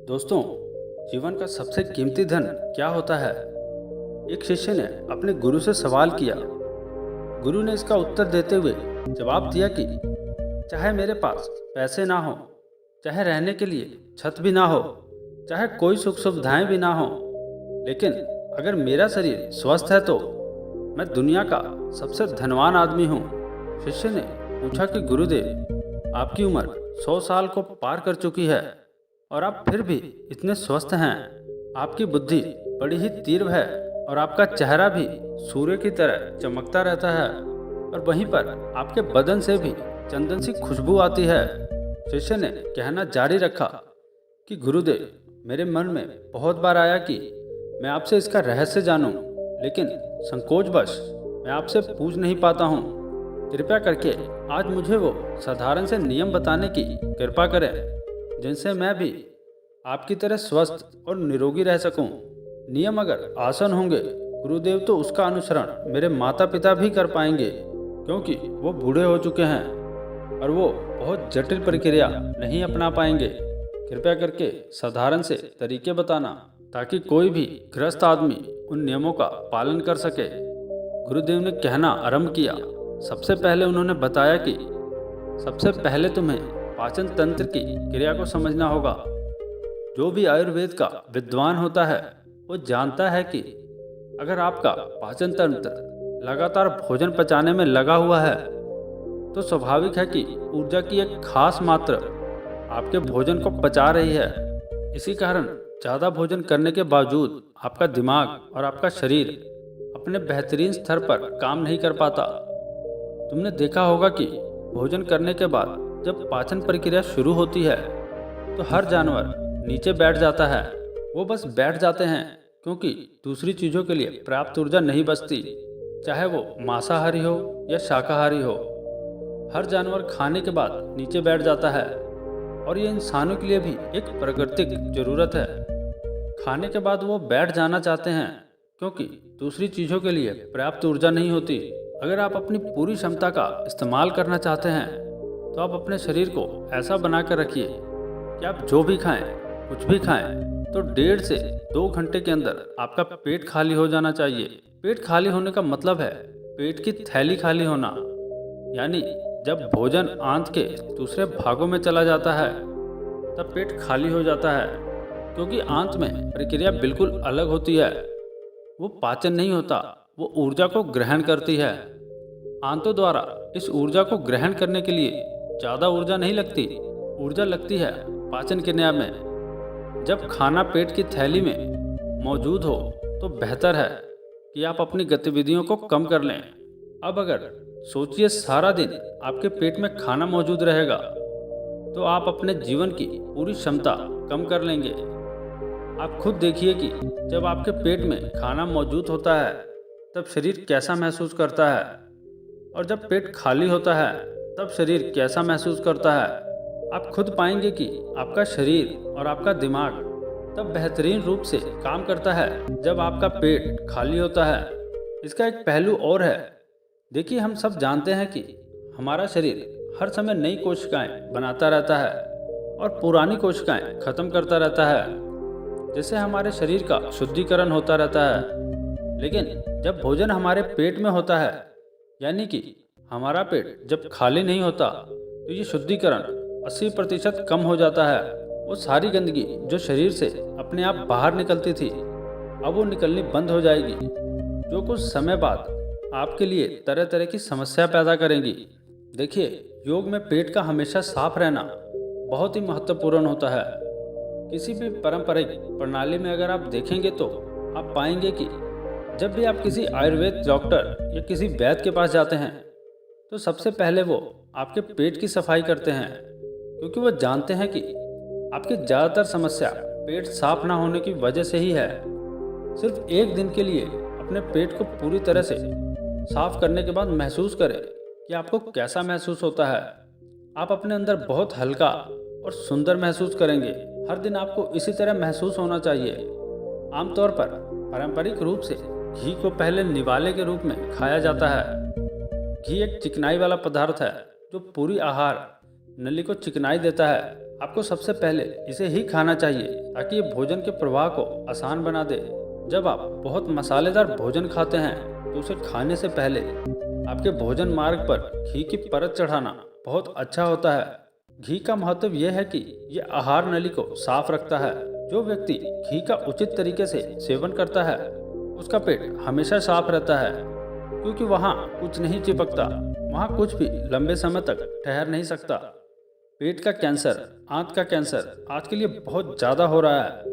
दोस्तों, जीवन का सबसे कीमती धन क्या होता है? एक शिष्य ने अपने गुरु से सवाल किया। गुरु ने इसका उत्तर देते हुए जवाब दिया कि चाहे मेरे पास पैसे ना हो, चाहे रहने के लिए छत भी ना हो, चाहे कोई सुख सुविधाएं भी ना हो, लेकिन अगर मेरा शरीर स्वस्थ है तो मैं दुनिया का सबसे धनवान आदमी हूँ। शिष्य ने पूछा कि गुरुदेव, आपकी उम्र 100 साल को पार कर चुकी है और आप फिर भी इतने स्वस्थ हैं। आपकी बुद्धि बड़ी ही तीव्र है और आपका चेहरा भी सूर्य की तरह चमकता रहता है और वहीं पर आपके बदन से भी चंदन सी खुशबू आती है। शिष्य ने कहना जारी रखा कि गुरुदेव, मेरे मन में बहुत बार आया कि मैं आपसे इसका रहस्य जानूं, लेकिन संकोचवश मैं आपसे पूछ नहीं पाता हूँ। कृपया करके आज मुझे वो साधारण से नियम बताने की कृपा करें जिनसे मैं भी आपकी तरह स्वस्थ और निरोगी रह सकूं। नियम अगर आसान होंगे गुरुदेव, तो उसका अनुसरण मेरे माता पिता भी कर पाएंगे, क्योंकि वो बूढ़े हो चुके हैं और वो बहुत जटिल प्रक्रिया नहीं अपना पाएंगे। कृपया करके साधारण से तरीके बताना ताकि कोई भी गृहस्थ आदमी उन नियमों का पालन कर सके। गुरुदेव ने कहना आरंभ किया। सबसे पहले उन्होंने बताया कि सबसे पहले तुम्हें पाचन तंत्र की क्रिया को समझना होगा। जो भी आयुर्वेद का विद्वान होता है वो जानता है कि अगर आपका पाचन तंत्र लगातार भोजन पचाने में लगा हुआ है तो स्वाभाविक है कि ऊर्जा की एक खास मात्रा आपके भोजन को पचा रही है। इसी कारण ज़्यादा भोजन करने के बावजूद आपका दिमाग और आपका शरीर अपने बेहतरीन स्तर पर काम नहीं कर पाता। तुमने देखा होगा कि भोजन करने के बाद जब पाचन प्रक्रिया शुरू होती है तो हर जानवर नीचे बैठ जाता है। वो बस बैठ जाते हैं क्योंकि दूसरी चीज़ों के लिए पर्याप्त ऊर्जा नहीं बचती, चाहे वो मांसाहारी हो या शाकाहारी हो। हर जानवर खाने के बाद नीचे बैठ जाता है और ये इंसानों के लिए भी एक प्राकृतिक जरूरत है। खाने के बाद वो बैठ जाना चाहते हैं क्योंकि दूसरी चीज़ों के लिए पर्याप्त ऊर्जा नहीं होती। अगर आप अपनी पूरी क्षमता का इस्तेमाल करना चाहते हैं तो आप अपने शरीर को ऐसा बना कर रखिए कि आप जो भी खाएं, कुछ भी खाएं, तो 1.5 से 2 घंटे के अंदर आपका पेट खाली हो जाना चाहिए। पेट खाली होने का मतलब है पेट की थैली खाली होना, यानी जब भोजन आंत के दूसरे भागों में चला जाता है तब पेट खाली हो जाता है, क्योंकि आंत में प्रक्रिया बिल्कुल अलग होती है। वो पाचन नहीं होता, वो ऊर्जा को ग्रहण करती है। आंतों द्वारा इस ऊर्जा को ग्रहण करने के लिए ज़्यादा ऊर्जा नहीं लगती, ऊर्जा लगती है पाचन क्रिया में। जब खाना पेट की थैली में मौजूद हो तो बेहतर है कि आप अपनी गतिविधियों को कम कर लें। अब अगर सोचिए सारा दिन आपके पेट में खाना मौजूद रहेगा तो आप अपने जीवन की पूरी क्षमता कम कर लेंगे। आप खुद देखिए कि जब आपके पेट में खाना मौजूद होता है तब शरीर कैसा महसूस करता है, और जब पेट खाली होता है तब शरीर कैसा महसूस करता है। आप खुद पाएंगे कि आपका शरीर और आपका दिमाग तब बेहतरीन रूप से काम करता है जब आपका पेट खाली होता है। इसका एक पहलू और है। देखिए, हम सब जानते हैं कि हमारा शरीर हर समय नई कोशिकाएं बनाता रहता है और पुरानी कोशिकाएं खत्म करता रहता है, जिससे हमारे शरीर का शुद्धिकरण होता रहता है। लेकिन जब भोजन हमारे पेट में होता है, यानी कि हमारा पेट जब खाली नहीं होता, तो ये शुद्धिकरण 80% कम हो जाता है। वो सारी गंदगी जो शरीर से अपने आप बाहर निकलती थी, अब वो निकलनी बंद हो जाएगी, जो कुछ समय बाद आपके लिए तरह तरह की समस्या पैदा करेंगी। देखिए, योग में पेट का हमेशा साफ रहना बहुत ही महत्वपूर्ण होता है। किसी भी पारंपरिक प्रणाली में अगर आप देखेंगे तो आप पाएंगे कि जब भी आप किसी आयुर्वेद डॉक्टर या किसी वैद्य के पास जाते हैं तो सबसे पहले वो आपके पेट की सफाई करते हैं, क्योंकि वो जानते हैं कि आपकी ज़्यादातर समस्या पेट साफ ना होने की वजह से ही है। सिर्फ एक दिन के लिए अपने पेट को पूरी तरह से साफ करने के बाद महसूस करें कि आपको कैसा महसूस होता है। आप अपने अंदर बहुत हल्का और सुंदर महसूस करेंगे। हर दिन आपको इसी तरह महसूस होना चाहिए। आमतौर पर पारंपरिक रूप से घी को पहले निवाले के रूप में खाया जाता है। घी एक चिकनाई वाला पदार्थ है जो पूरी आहार नली को चिकनाई देता है आपको सबसे पहले इसे ही खाना चाहिए ताकि ये भोजन के प्रवाह को आसान बना दे। जब आप बहुत मसालेदार भोजन खाते हैं तो उसे खाने से पहले आपके भोजन मार्ग पर घी की परत चढ़ाना बहुत अच्छा होता है। घी का महत्व यह है कि यह आहार नली को साफ रखता है। जो व्यक्ति घी का उचित तरीके से सेवन करता है उसका पेट हमेशा साफ रहता है, क्योंकि वहाँ कुछ नहीं चिपकता, वहाँ कुछ भी लंबे समय तक ठहर नहीं सकता। पेट का कैंसर, आंत का कैंसर आज के लिए बहुत ज़्यादा हो रहा है।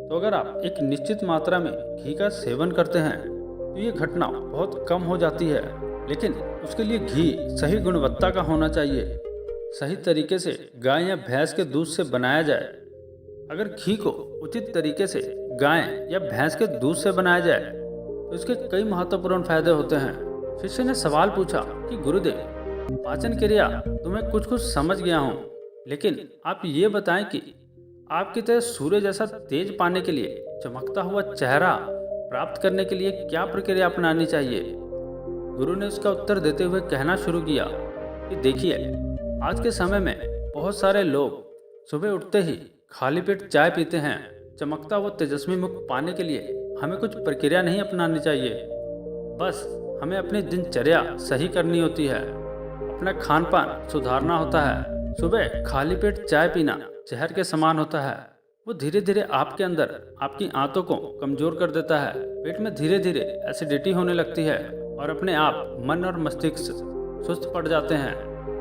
तो अगर आप एक निश्चित मात्रा में घी का सेवन करते हैं तो ये घटना बहुत कम हो जाती है, लेकिन उसके लिए घी सही गुणवत्ता का होना चाहिए। सही तरीके से गाय या भैंस के दूध से बनाया जाए। अगर घी को उचित तरीके से गाय या भैंस के दूध से बनाया जाए तो इसके कई महत्वपूर्ण फायदे होते हैं। शिष्य ने सवाल पूछा कि गुरुदेव, पाचन क्रिया तो मैं कुछ कुछ समझ गया हूँ, लेकिन आप ये बताएं कि आपकी तरह सूर्य जैसा तेज पाने के लिए, चमकता हुआ चेहरा प्राप्त करने के लिए क्या प्रक्रिया अपनानी चाहिए। गुरु ने उसका उत्तर देते हुए कहना शुरू किया कि देखिए, आज के समय में बहुत सारे लोग सुबह उठते ही खाली पेट चाय पीते हैं। चमकता हुआ तेजस्वी मुख पाने के लिए हमें कुछ प्रक्रिया नहीं अपनानी चाहिए, बस हमें अपनी दिनचर्या सही करनी होती है, अपना खान पान सुधारना होता है। सुबह खाली पेट चाय पीना जहर के समान होता है। वो धीरे धीरे आपके अंदर आपकी आंतों को कमजोर कर देता है। पेट में धीरे धीरे एसिडिटी होने लगती है और अपने आप मन और मस्तिष्क सुस्त पड़ जाते हैं।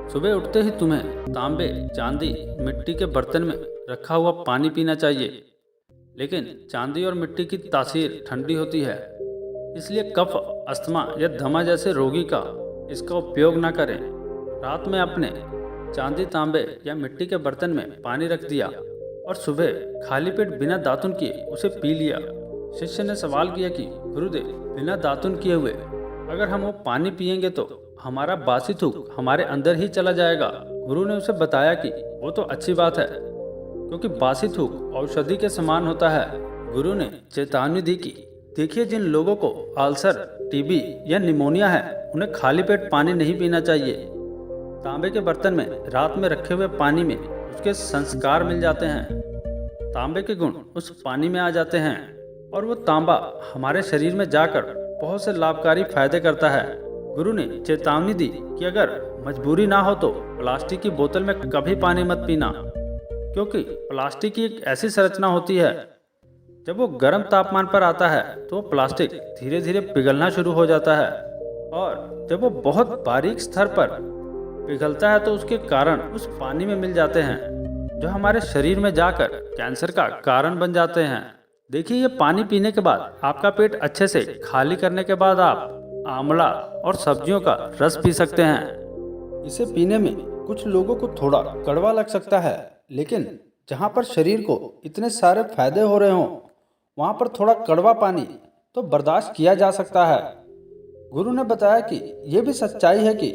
सुबह उठते ही तुम्हें तांबे, चांदी, मिट्टी के बर्तन में रखा हुआ पानी पीना चाहिए, लेकिन चांदी और मिट्टी की तासीर ठंडी होती है, इसलिए कफ, अस्थमा या दमा जैसे रोगी का इसका उपयोग ना करें। रात में अपने चांदी, तांबे या मिट्टी के बर्तन में पानी रख दिया और सुबह खाली पेट बिना दातुन किए उसे पी लिया। शिष्य ने सवाल किया कि गुरुदेव, बिना दातुन किए हुए अगर हम वो पानी पिएंगे तो हमारा बासी थूक हमारे अंदर ही चला जाएगा। गुरु ने उसे बताया कि वो तो अच्छी बात है, क्योंकि बासी थूक औषधि के समान होता है। गुरु ने चेतावनी दी कि देखिए, जिन लोगों को अल्सर, टीबी या निमोनिया है उन्हें खाली पेट पानी नहीं पीना चाहिए। तांबे के बर्तन में रात में रखे हुए पानी में उसके संस्कार मिल जाते हैं। तांबे के गुण उस पानी में आ जाते हैं और वो तांबा हमारे शरीर में जाकर बहुत से लाभकारी फायदे करता है। गुरु ने चेतावनी दी कि अगर मजबूरी ना हो तो प्लास्टिक की बोतल में कभी पानी मत पीना, क्योंकि प्लास्टिक की एक ऐसी संरचना होती है, जब वो गर्म तापमान पर आता है तो प्लास्टिक धीरे धीरे पिघलना शुरू हो जाता है, और जब वो बहुत बारीक स्तर पर पिघलता है तो उसके कारण उस पानी में मिल जाते हैं, जो हमारे शरीर में जाकर कैंसर का कारण बन जाते हैं। देखिए, ये पानी पीने के बाद आपका पेट अच्छे से खाली करने के बाद आप आंवला और सब्जियों का रस पी सकते हैं। इसे पीने में कुछ लोगों को थोड़ा कड़वा लग सकता है, लेकिन जहाँ पर शरीर को इतने सारे फायदे हो रहे हों वहाँ पर थोड़ा कड़वा पानी तो बर्दाश्त किया जा सकता है। गुरु ने बताया कि यह भी सच्चाई है कि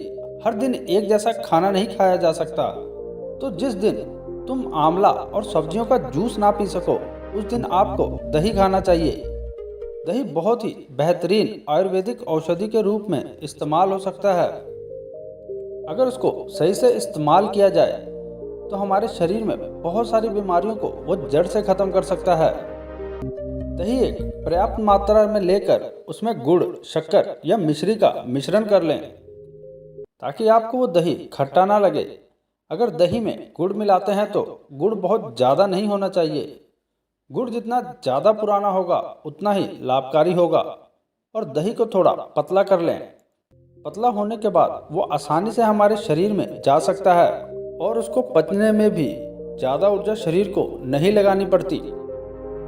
हर दिन एक जैसा खाना नहीं खाया जा सकता। तो जिस दिन तुम आंवला और सब्जियों का जूस ना पी सको उस दिन आपको दही खाना चाहिए। दही बहुत ही बेहतरीन आयुर्वेदिक औषधि के रूप में इस्तेमाल हो सकता है। अगर उसको सही से इस्तेमाल किया जाए तो हमारे शरीर में बहुत सारी बीमारियों को वो जड़ से खत्म कर सकता है। दही एक पर्याप्त मात्रा में लेकर उसमें गुड़, शक्कर या मिश्री का मिश्रण कर लें, ताकि आपको वो दही खट्टा ना लगे। अगर दही में गुड़ मिलाते हैं तो गुड़ बहुत ज़्यादा नहीं होना चाहिए। गुड़ जितना ज़्यादा पुराना होगा उतना ही लाभकारी होगा। और दही को थोड़ा पतला कर लें। पतला होने के बाद वो आसानी से हमारे शरीर में जा सकता है और उसको पचने में भी ज़्यादा ऊर्जा शरीर को नहीं लगानी पड़ती।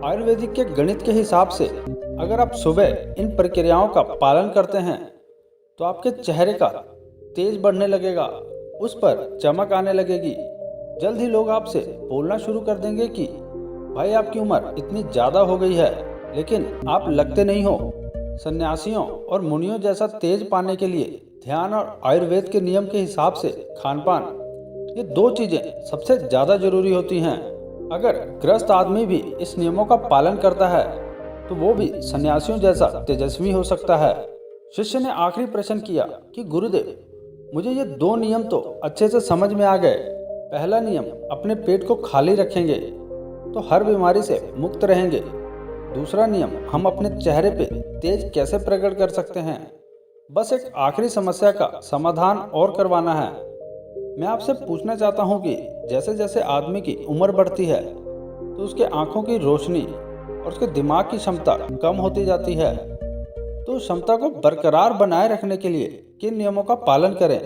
आयुर्वेदिक के गणित के हिसाब से अगर आप सुबह इन प्रक्रियाओं का पालन करते हैं तो आपके चेहरे का तेज बढ़ने लगेगा, उस पर चमक आने लगेगी। जल्द ही लोग आपसे बोलना शुरू कर देंगे कि भाई, आपकी उम्र इतनी ज़्यादा हो गई है लेकिन आप लगते नहीं हो। सन्यासियों और मुनियों जैसा तेज पाने के लिए ध्यान और आयुर्वेद के नियम के हिसाब से खान पान, ये दो चीज़ें सबसे ज़्यादा जरूरी होती हैं। अगर ग्रस्त आदमी भी इस नियमों का पालन करता है तो वो भी सन्यासियों जैसा तेजस्वी हो सकता है। शिष्य ने आखिरी प्रश्न किया कि गुरुदेव, मुझे ये दो नियम तो अच्छे से समझ में आ गए। पहला नियम, अपने पेट को खाली रखेंगे तो हर बीमारी से मुक्त रहेंगे। दूसरा नियम, हम अपने चेहरे पे तेज कैसे प्रकट कर सकते हैं। बस एक आखिरी समस्या का समाधान और करवाना है। मैं आपसे पूछना चाहता हूँ कि जैसे जैसे आदमी की उम्र बढ़ती है तो उसके आंखों की रोशनी और उसके दिमाग की क्षमता कम होती जाती है। तो उस क्षमता को बरकरार बनाए रखने के लिए किन नियमों का पालन करें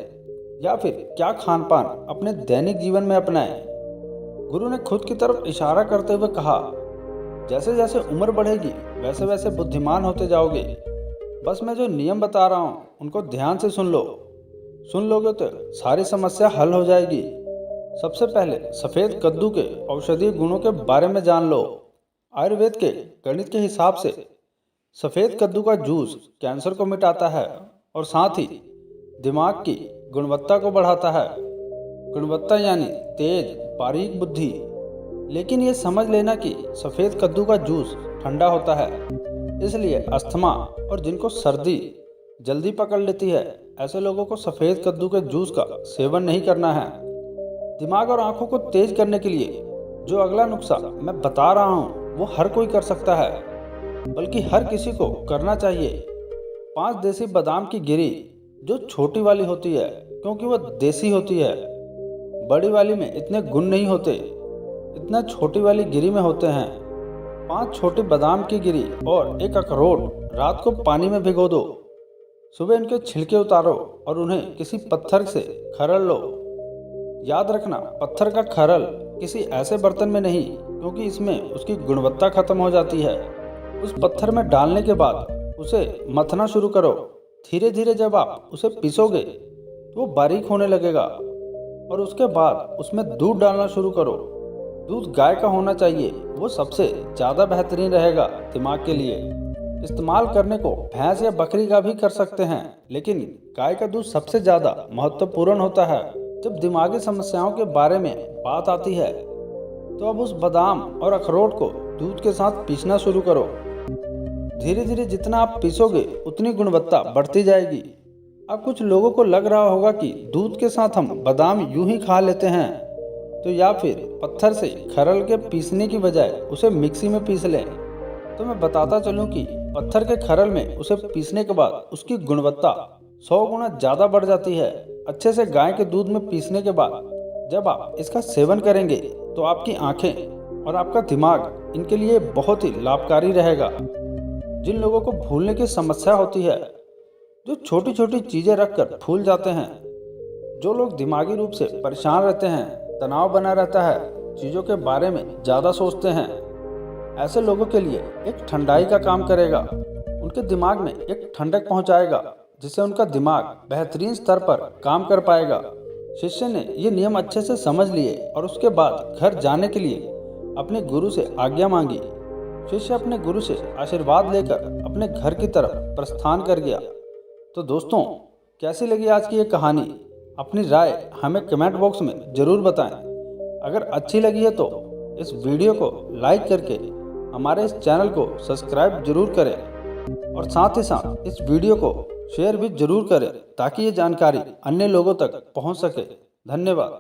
या फिर क्या खान पान अपने दैनिक जीवन में अपनाएं। गुरु ने खुद की तरफ इशारा करते हुए कहा, जैसे जैसे उम्र बढ़ेगी वैसे वैसे बुद्धिमान होते जाओगे। बस मैं जो नियम बता रहा हूँ उनको ध्यान से सुन लो। सुन लोगे तो सारी समस्या हल हो जाएगी। सबसे पहले सफ़ेद कद्दू के औषधीय गुणों के बारे में जान लो। आयुर्वेद के गणित के हिसाब से सफ़ेद कद्दू का जूस कैंसर को मिटाता है और साथ ही दिमाग की गुणवत्ता को बढ़ाता है। गुणवत्ता यानी तेज बारीक बुद्धि। लेकिन ये समझ लेना कि सफ़ेद कद्दू का जूस ठंडा होता है, इसलिए अस्थमा और जिनको सर्दी जल्दी पकड़ लेती है ऐसे लोगों को सफ़ेद कद्दू के जूस का सेवन नहीं करना है। दिमाग और आंखों को तेज करने के लिए जो अगला नुस्खा मैं बता रहा हूँ वो हर कोई कर सकता है, बल्कि हर किसी को करना चाहिए। 5 देसी बादाम की गिरी, जो छोटी वाली होती है क्योंकि वह देसी होती है। बड़ी वाली में इतने गुण नहीं होते, इतना छोटी वाली गिरी में होते हैं। 5 छोटी बादाम की गिरी और एक अखरोट रात को पानी में भिगो दो। सुबह इनके छिलके उतारो और उन्हें किसी पत्थर से खरल लो। याद रखना, पत्थर का खरल किसी ऐसे बर्तन में नहीं, क्योंकि इसमें उसकी गुणवत्ता खत्म हो जाती है। उस पत्थर में डालने के बाद उसे मथना शुरू करो। धीरे धीरे जब आप उसे पीसोगे तो वो बारीक होने लगेगा और उसके बाद उसमें दूध डालना शुरू करो। दूध गाय का होना चाहिए, वो सबसे ज़्यादा बेहतरीन रहेगा दिमाग के लिए। इस्तेमाल करने को भैंस या बकरी का भी कर सकते हैं, लेकिन गाय का दूध सबसे ज़्यादा महत्वपूर्ण होता है। जब दिमागी समस्याओं के बारे में बात आती है तो अब उस बादाम और अखरोट को दूध के साथ पीसना शुरू करो। धीरे धीरे जितना आप पीसोगे उतनी गुणवत्ता बढ़ती जाएगी। अब कुछ लोगों को लग रहा होगा कि दूध के साथ हम बादाम यूं ही खा लेते हैं, तो या फिर पत्थर से खरल के पीसने की बजाय उसे मिक्सी में पीस लें। तो मैं बताता चलूं कि पत्थर के खरल में उसे पीसने के बाद उसकी गुणवत्ता 100 गुना ज़्यादा बढ़ जाती है। अच्छे से गाय के दूध में पीसने के बाद जब आप इसका सेवन करेंगे तो आपकी आंखें और आपका दिमाग इनके लिए बहुत ही लाभकारी रहेगा। जिन लोगों को भूलने की समस्या होती है, जो छोटी छोटी चीज़ें रखकर भूल जाते हैं, जो लोग दिमागी रूप से परेशान रहते हैं, तनाव बना रहता है, चीज़ों के बारे में ज़्यादा सोचते हैं, ऐसे लोगों के लिए एक ठंडाई का काम करेगा। उनके दिमाग में एक ठंडक पहुंचाएगा, जिससे उनका दिमाग बेहतरीन स्तर पर काम कर पाएगा। शिष्य ने ये नियम अच्छे से समझ लिए और उसके बाद घर जाने के लिए अपने गुरु से आज्ञा मांगी। शिष्य अपने गुरु से आशीर्वाद लेकर अपने घर की तरफ प्रस्थान कर गया। तो दोस्तों, कैसी लगी आज की ये कहानी? अपनी राय हमें कमेंट बॉक्स में ज़रूर बताएं। अगर अच्छी लगी है तो इस वीडियो को लाइक करके हमारे इस चैनल को सब्सक्राइब जरूर करें और साथ ही साथ इस वीडियो को शेयर भी जरूर करें, ताकि ये जानकारी अन्य लोगों तक पहुंच सके। धन्यवाद।